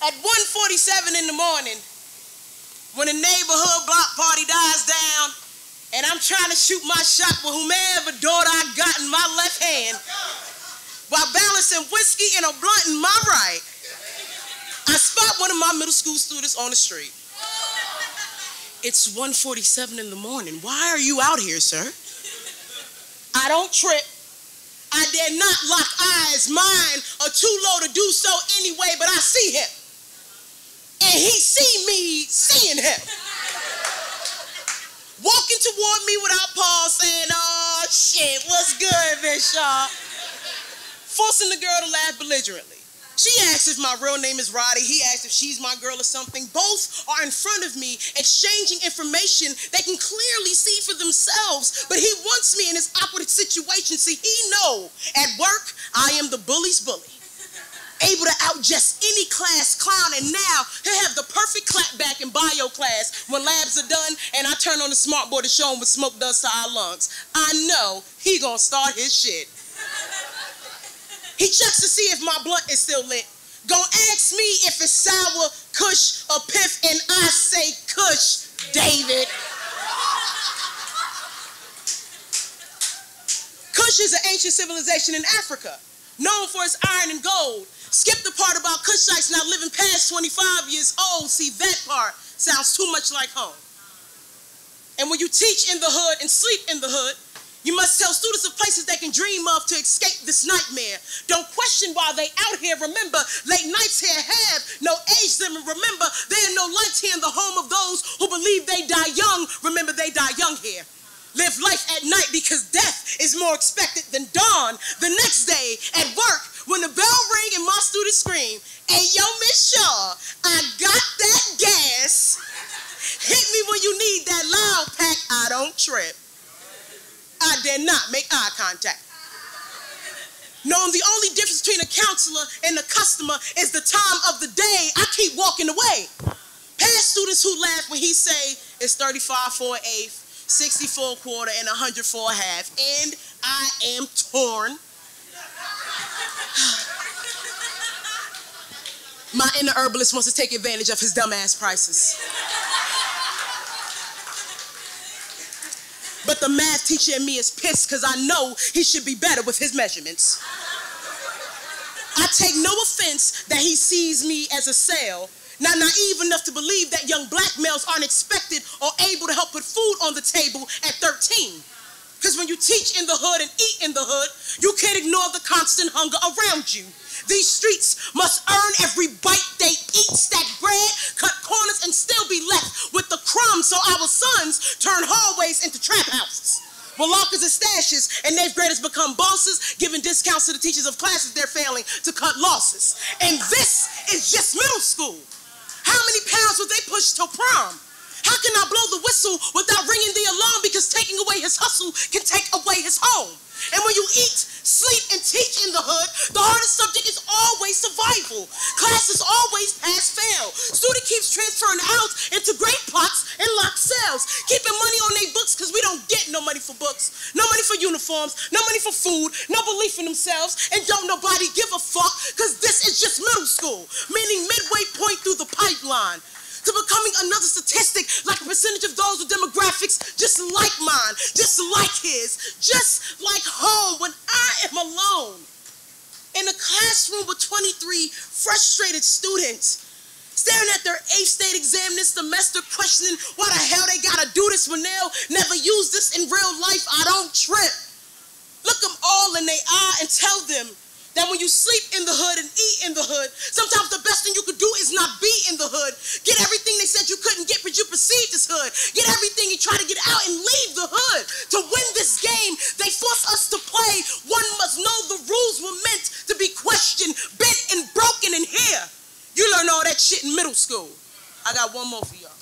At 1:47 in the morning, when the neighborhood block party dies down, and I'm trying to shoot my shot with whomever daughter I got in my left hand, while balancing whiskey and a blunt in my right, I spot one of my middle school students on the street. It's 1:47 in the morning. Why are you out here, sir? I don't trip. I dare not lock eyes. Mine are too low to do so anyway, but I see him. And he see me seeing him. Walking toward me without pause, saying, "Oh, shit, what's good, Miss Shaw?" Forcing the girl to laugh belligerently. She asks if my real name is Roddy. He asks if she's my girl or something. Both are in front of me, exchanging information they can clearly see for themselves. But he wants me in this awkward situation. See, he know at work, I am the bully's bully. Able to outjust any class clown, and now he'll have the perfect clapback in bio class when labs are done and I turn on the smart board to show him what smoke does to our lungs. I know he gonna start his shit. He checks to see if my blunt is still lit. Gonna ask me if it's sour, kush, or piff, and I say kush, David. Kush is an ancient civilization in Africa, known for its iron and gold. Skip the part about Kushites not living past 25 years old. See, that part sounds too much like home. And when you teach in the hood and sleep in the hood, you must tell students of places they can dream of to escape this nightmare. Don't question why they out here. Remember, late nights here have no age limit. Remember, there are no lights here in the home of those who believe they die young. Remember, they die young here. Live life at night because death is more expected than dawn. The next day at work, when the bell ring and my students scream, "Hey, yo, Miss Shaw, I got that gas. Hit me when you need that loud pack. I don't trip." I dare not make eye contact. Knowing the only difference between a counselor and a customer is the time of the day, I keep walking away. Past students who laugh when he say it's 35 for an eighth, 60 for a quarter, and 100 for a half, and I am torn. My inner herbalist wants to take advantage of his dumbass prices. But the math teacher in me is pissed because I know he should be better with his measurements. I take no offense that he sees me as a sale, not naive enough to believe that young black males aren't expected or able to help put food on the table at 13. Because when you teach in the hood and eat in the hood, you can't ignore the constant hunger around you. These streets must earn every bite they eat, stack bread, cut corners, and still be left with the crumbs, so our sons turn hallways into trap houses, where lockers and stashes, and 8th graders become bosses, giving discounts to the teachers of classes they're failing to cut losses. And this is just middle school. How many pounds would they push till prom? How can I blow the whistle without ringing the alarm? Because taking away his hustle can take away his home. And when you eat, sleep, and teach in the hood, the hardest subject is always survival. Classes always pass-fail. Student keeps transferring out into great pots and locked cells, keeping money on their books because we don't get no money for books, no money for uniforms, no money for food, no belief in themselves, and don't nobody give a fuck because this is just middle school, meaning midway point through the pipeline to becoming another statistic, like a percentage of those with demographics just like mine, just like his, just like home when I am alone. In a classroom with 23 frustrated students, staring at their 8th state exam this semester, questioning why the hell they gotta do this when they'll never use this in real life. I don't trip. Look them all in their eye and tell them that when you sleep in the hood and eat in the hood, sometimes the best thing you could do is not be in the hood. Get everything they said you couldn't get, but you perceived as hood. Get everything you try to get out and leave the hood. To win this game, they force us to play. One must know the rules were meant to be questioned, bent, and broken in here. You learn all that shit in middle school. I got one more for y'all.